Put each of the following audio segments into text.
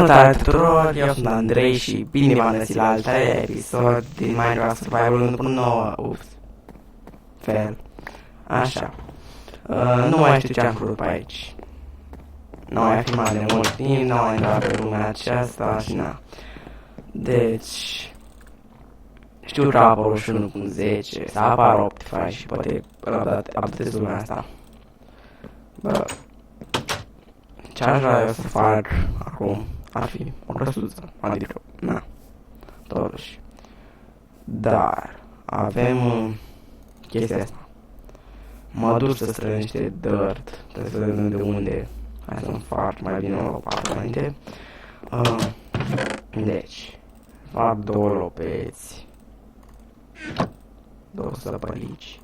Salutare tuturor, eu sunt Andrei și bine v-am găsit la al treilea episod din Minecraft Survival 1.9. Ups. Fel. Așa. Nu mai știu ce am făcut pe aici. Nu mai filmat de mult timp, nu mai intrat pe lumea aceasta și na. Deci... știu că a apărut și 1.10, să apară Optify și poate updatez lumea asta. Bă... ce aș vrea eu să fac acum ar fi o căsuță, adică, na, totuși. Dar, avem chestia asta. Mă duc să strâng niște dirt, trebuie să vedem de unde. Hai să-mi fac mai bine o lopată înainte. Deci, fac două lopeți. Două săpălici.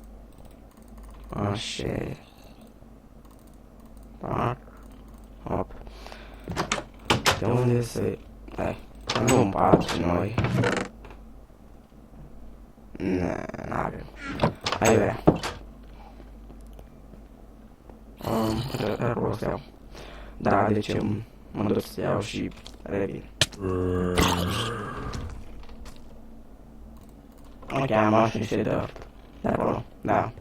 Așa. Fac. Hop. De unde se... hai, nu împart noi. N-avem. Hai vrea. Acolo să iau. Da, deci mă duc să iau și revin. Ok, am luat și niște dirt. De acolo, da.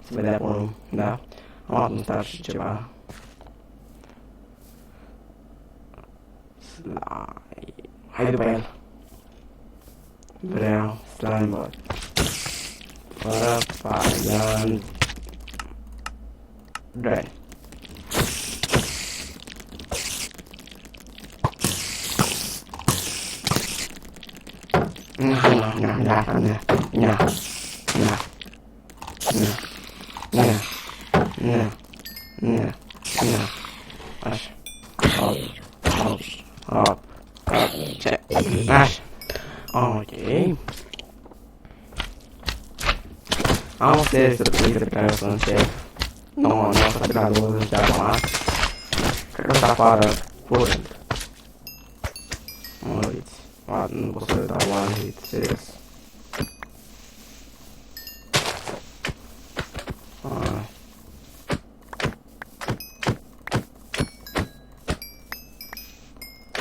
Se vede acolo, da. Am luat un star și ceva. Slime. Hai după el. Vreau slime, bă. Fără paian. Doi. Așa. Hop. Ce? Așa. Ok. Am o serie surprize pe care o să încep. Nu o să fac la 20 de acum. Cred că o să apară curând. Mă uiți. Nu pot să le dau one hit, serios.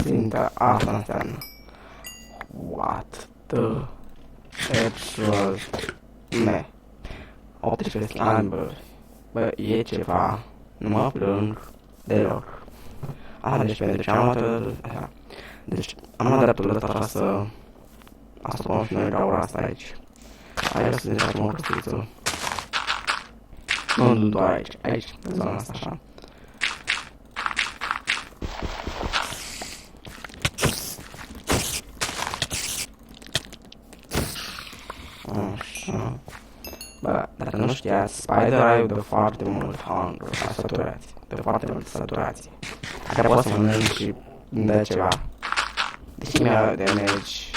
Ținta asta înseamnă. What the actual me. 18 slime, bă, e ceva. Nu mă plâng deloc. Asta deci pentru ce am luat așa. Deci am luat dreptul ăsta să asupăm și noi gaura asta aici. Aici să ne facem o căsuță. Nu doar aici, aici, pe zona asta așa. Așa. Bă, dacă nu știați, Spider-Eye dă foarte mult hunger, saturație, dă foarte mult saturație. Dacă poți să mănânci și îmi dă ceva. Deși mi-a damage.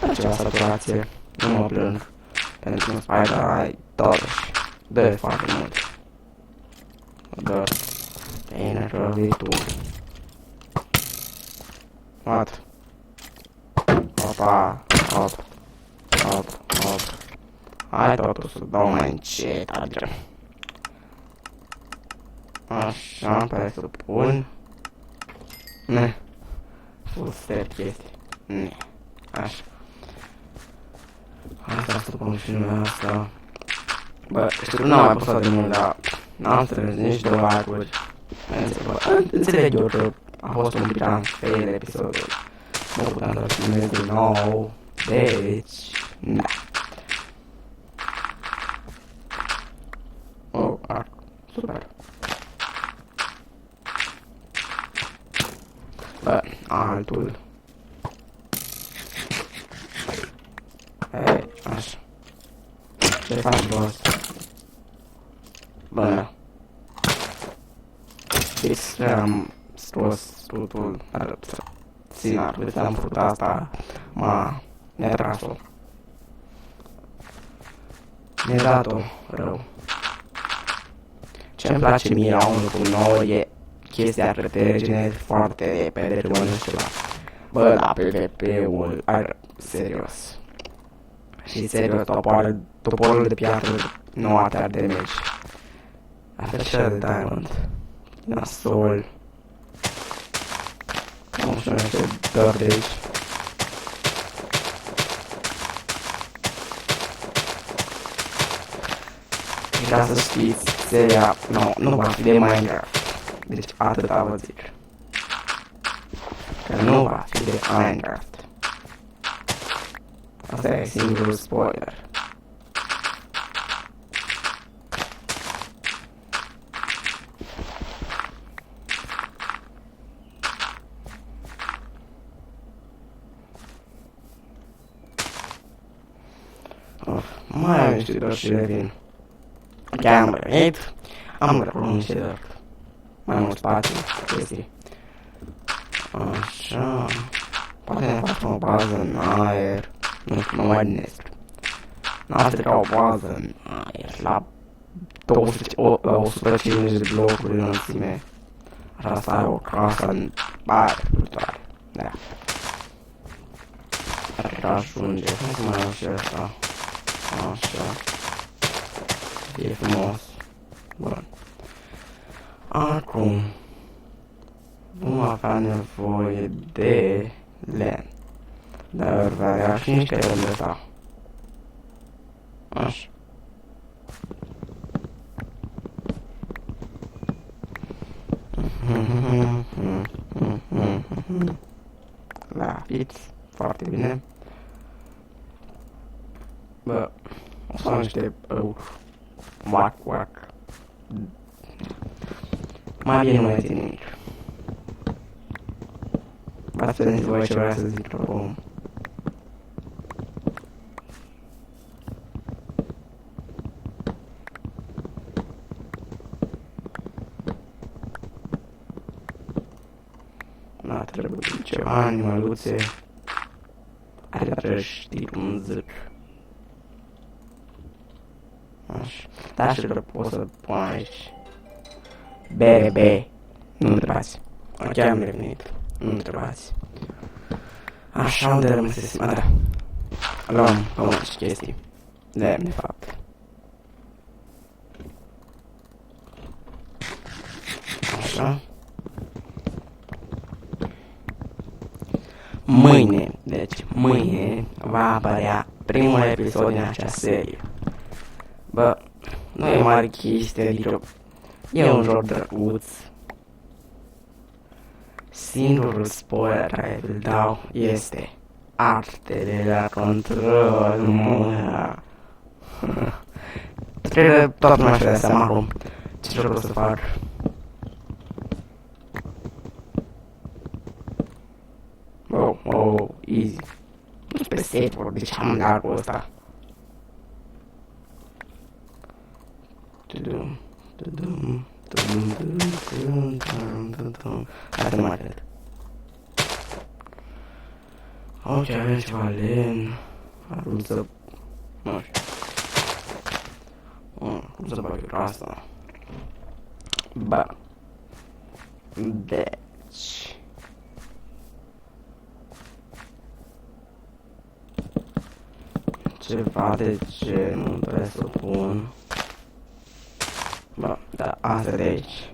Dă ceva saturație, nu mă plâng. Pentru că Spider-Eye totuși dă foarte mult. Dă. Bine că vii tu. What? Opa, hop. Hop, hop. Hai totuși să dau mai încet, adică. Așa, pare să pun. Ne. Full step chestii. Ne. Așa. Asta să pun și lumea asta. Bă, știu că n-am mai postat de mult, dar n-am strâns nici de like-uri. Înțeleg eu că a fost un pic fail episodul. Nu puteam să-l filmez din nou. Deci... na. Oh, arc. Super. Bă, altul. Hei, așa. Ce faci, boss? Bă, știți că am scos tutul, ținar, de am făcut asta, mi-a tras-o. Mi-a dat-o rău. Ce-mi place mie la 1.9 e chestia că te regenerezi foarte repede, că mănânci ceva. Bă, la PvP-ul, serios. Și serios, toporul de piatră nu are damage. Așa de diamond. Nasol. Nu știu ce dor de aici. Ca să știți, seria nu va fi de Minecraft. Deci atâta vă zic. Că nu va fi de Minecraft. Asta e singurul spoiler. Mai am niște dor și revin. Ok, am revenit. Am răput niște dor. Mai mult spațiu, chestii. Așa. Poate ne facem o bază în aer. Nu știu, mă mai gândesc. N-ar ca o bază în aer la 150 de blocuri în înălțime. Așa să ai o casă în aer flutoare. Da. Cred că ajunge. Hai să mai iau și ăsta. Așa. E frumos. Bun. Acum vom avea nevoie de len. Dar va avea și niște len de ăsta. Așa. Da, fiți foarte bine. Bă, o să am niște wac. Mai bine nu este nimic. V-ați vedeți voi ce vreau să zic acum. Da, trebuie ceva animaluțe. Are trăși tip un zâc. Așa. Da, și că pot să pun aici. BRB. Nu întrebați. Ok, am revenit. Nu întrebați. Așa, unde rămăsesem? Da. Luăm pământ și chestii. De fapt. Așa. Mâine va apărea primul episod din acea serie. Bă, nu e mare chestie, adică e un joc drăguț. Singurul spoiler care îl dau este artele la control, mă. Cred că toată lumea și-a dat seama acum ce vreau să fac. Oh, easy. Nu pe safe-uri, de ce am largul ăsta? Hai să mai cred. Ok, avem ceva len. Acum să... Nu știu. Cum să bag eu asta? Bă. Deci... Ceva de genul trebuie să pun. Bă, da, asta de aici.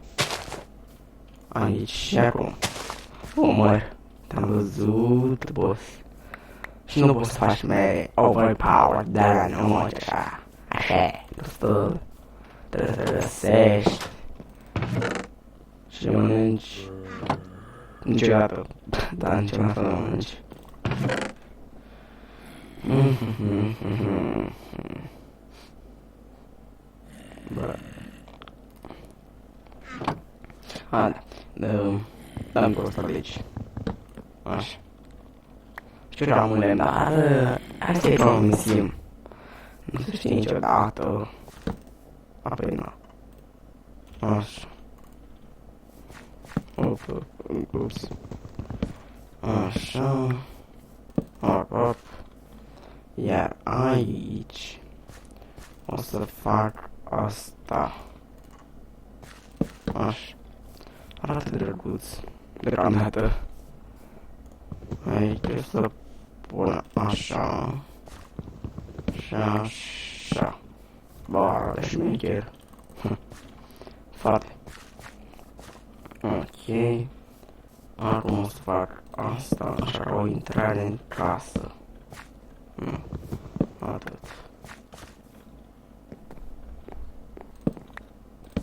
Aici și acum. Măr, te-am văzut, boss. Și nu poți să faci mai overpowered, dar nu mă așa. Așa, destul. Trebuie să găsești. Și mănânci. Niciodată. Da, niciodată nu mănânci. Bă. Dăm cu ăsta de aici. Așa. Știu că am un lemn, dar hai să-i promisim. Nu se știe niciodată. Apoi nu. Așa. Ups. Așa. Hop. Iar aici o să fac asta. Așa. Arată drăguț. Deocamdată. Aici o să pun așa. Și așa. Bă, arată șmecher. Frate. Ok. Acum o să fac asta, așa ca o intrare în casă. Atât.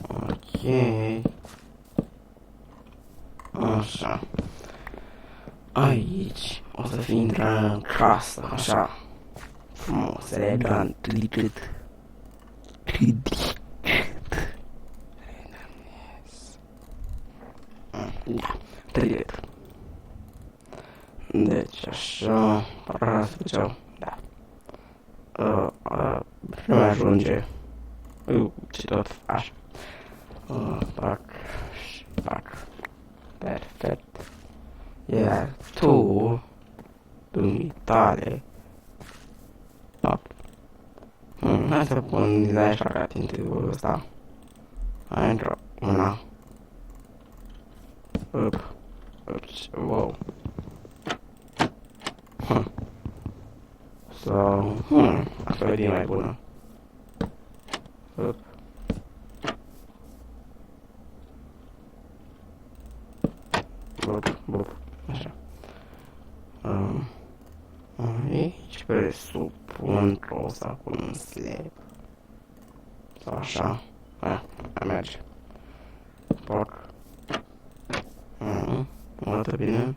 Ok. Așa. Aici o să fie intrarea în casă, așa. Frumos, elegant, delicate. Da, delicate. Deci așa, parcă să făceau, da. Nu mai ajunge. Ce tot faci? Fac și fac. Perfect. Iar tu, dumitale, hai să pun design așa ca tintivul ăsta. Hai într-o una. Ups, wow. So, asta e mai bună. Bup, așa. Aici presupun că o să pun un slab. Sau așa. A merge. Poc. Arată bine.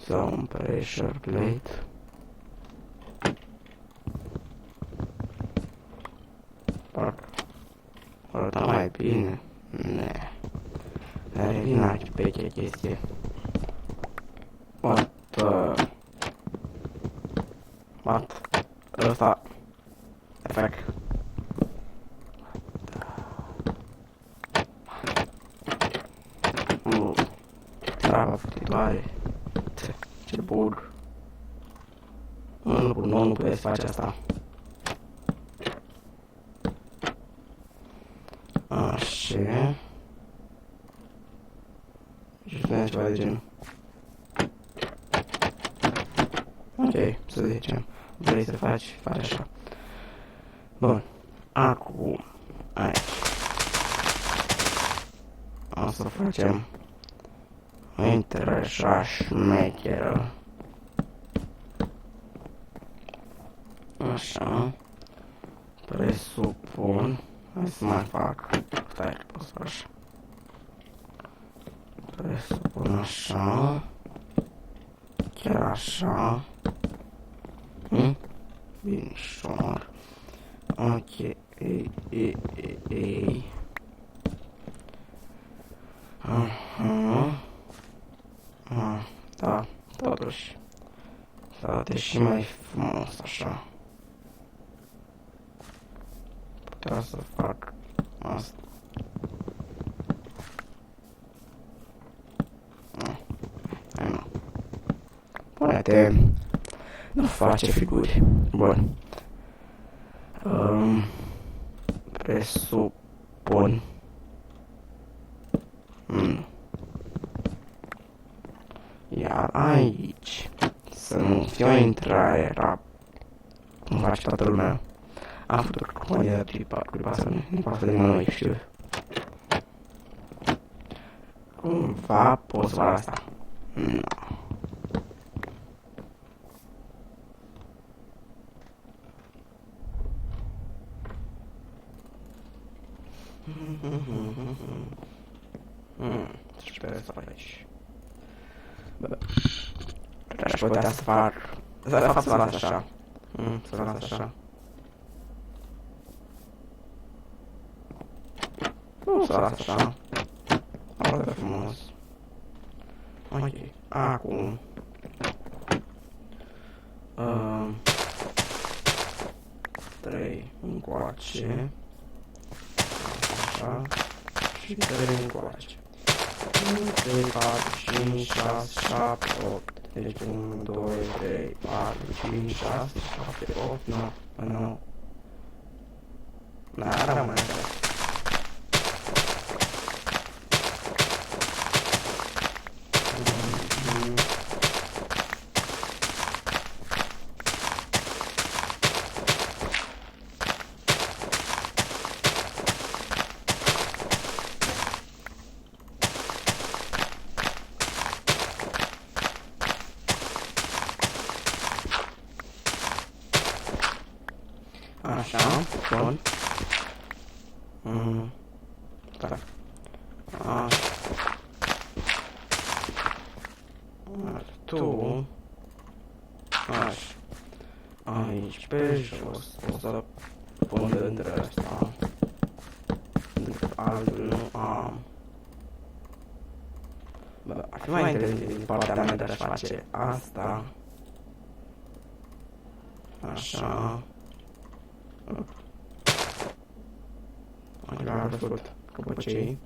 Sau un pressure plate. Poc. Arată mai bine. Ne. Dar e din aici pe chestie. What? Ăsta. Efect. Treaba futitoare. Ce bug. Nu puteți face asta. Așa. Și spuneți ceva de genul. Ok, să zicem. Vrei să faci așa. Bun. Acum. Aici. O să facem o intrare așa șmecheră. Așa. Presupun. Hai să mai fac. Stai că pot să fac așa. Presupun așa. Chiar așa. Binișor. Ok. Da, totuși. Să arate și mai frumos așa. Putea să fac asta. Hai nu. Poate nu face figuri. Bun. Presupun. Iar aici să nu fie o intrare rap. Cum face toată lumea. Am făcut cum e clipa să nu pasă de noi, știu. Cumva pot să fac asta. Nu. Ce pe să fac aici? Bă, aș putea să fac... Să las așa. Să las așa. Nu să las așa. Arată frumos. Ok, acum... Trei încoace. Așa. Și 3 încoace. 1, 3, 4, 5, 6, 7, 8. Deci 1, 2, 3, 4, 5, 6, 7, 8, 9, 9. Da, rămâne așa. Așa, bun. Da. Așa. Tu... Așa. Aici, pe jos, o să pun dintre ăsta. Altul nu am. Bă, ar fi mai inteligent din partea mea de a-și face asta. Așa. Aici am văzut căpăcei.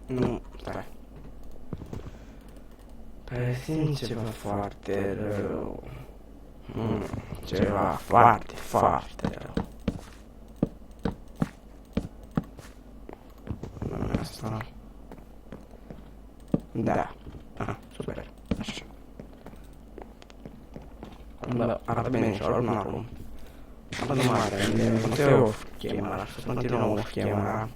Nu, stai. Presimt ceva foarte rău. Ceva foarte, foarte rău. Asta. Da. Aha, super. Așa. Bă, arată bine și oricum acum. Apă de mare, nu te off camera, să continuăm off camera.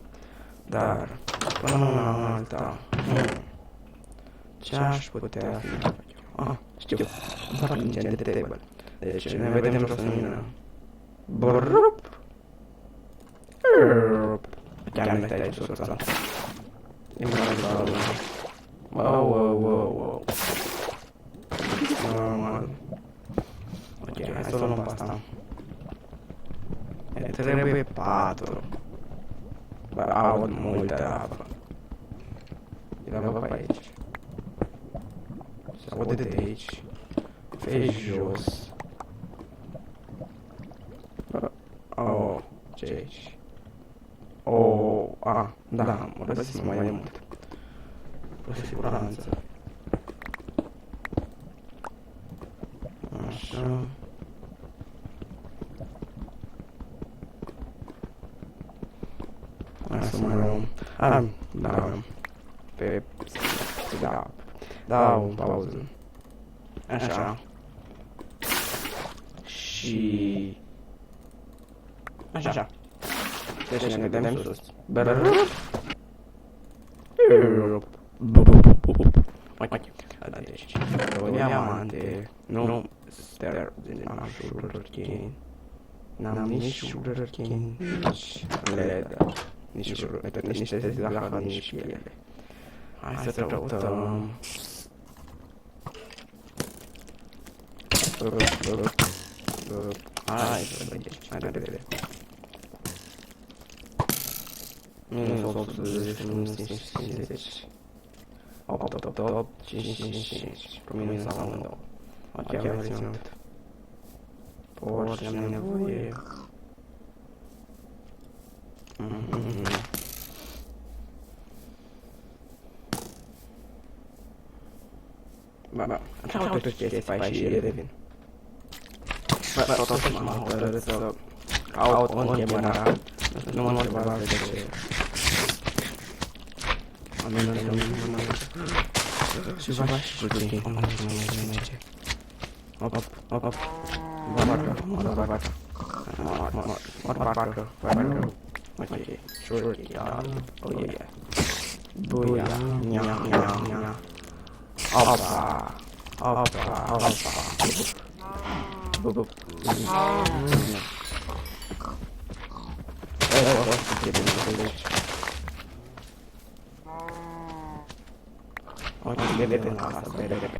Dar, până una alta, ce aș putea fi? Știu, fac ingent de table. Deci, ne vedem jos în mine. Brrrrup! Chiar nu-i stai sus ăsta. E mai de wow. Normal. Ok, hai să luăm pe asta. Trebuie 4. Bă, aud multă apă. Ia-vă pe aici. Se aude de aici. Pe jos. Oh, ce aici? Oh, da, mă răsesc mai de mult. Cu siguranță. Așa. Hai să mai luăm. Da. Da, o pauză. Așa. Și... Așa. Deci ne vedem sus. Deci, o diamante, nu ster din sugarcane. N-am nici sugarcane, nici leather, nici zahăr, nici piele. Hai să căutăm. Hai să vedem, hai de vedere. Minus 810, minus 550. 8, 5, cu minus amândouă. Ok, am reținut. Porsche am nevoie. Ba, caută pe chestii pe aici și revin. Bă, totuși m-am hotărât să caut în camera. Nu mă întrebați de ce. Și va și puțin. Op. Mor parcă. Ok, sure, oh yeah. Buia, nia. Opa. Bup. Ok, bebe în casă, bebe.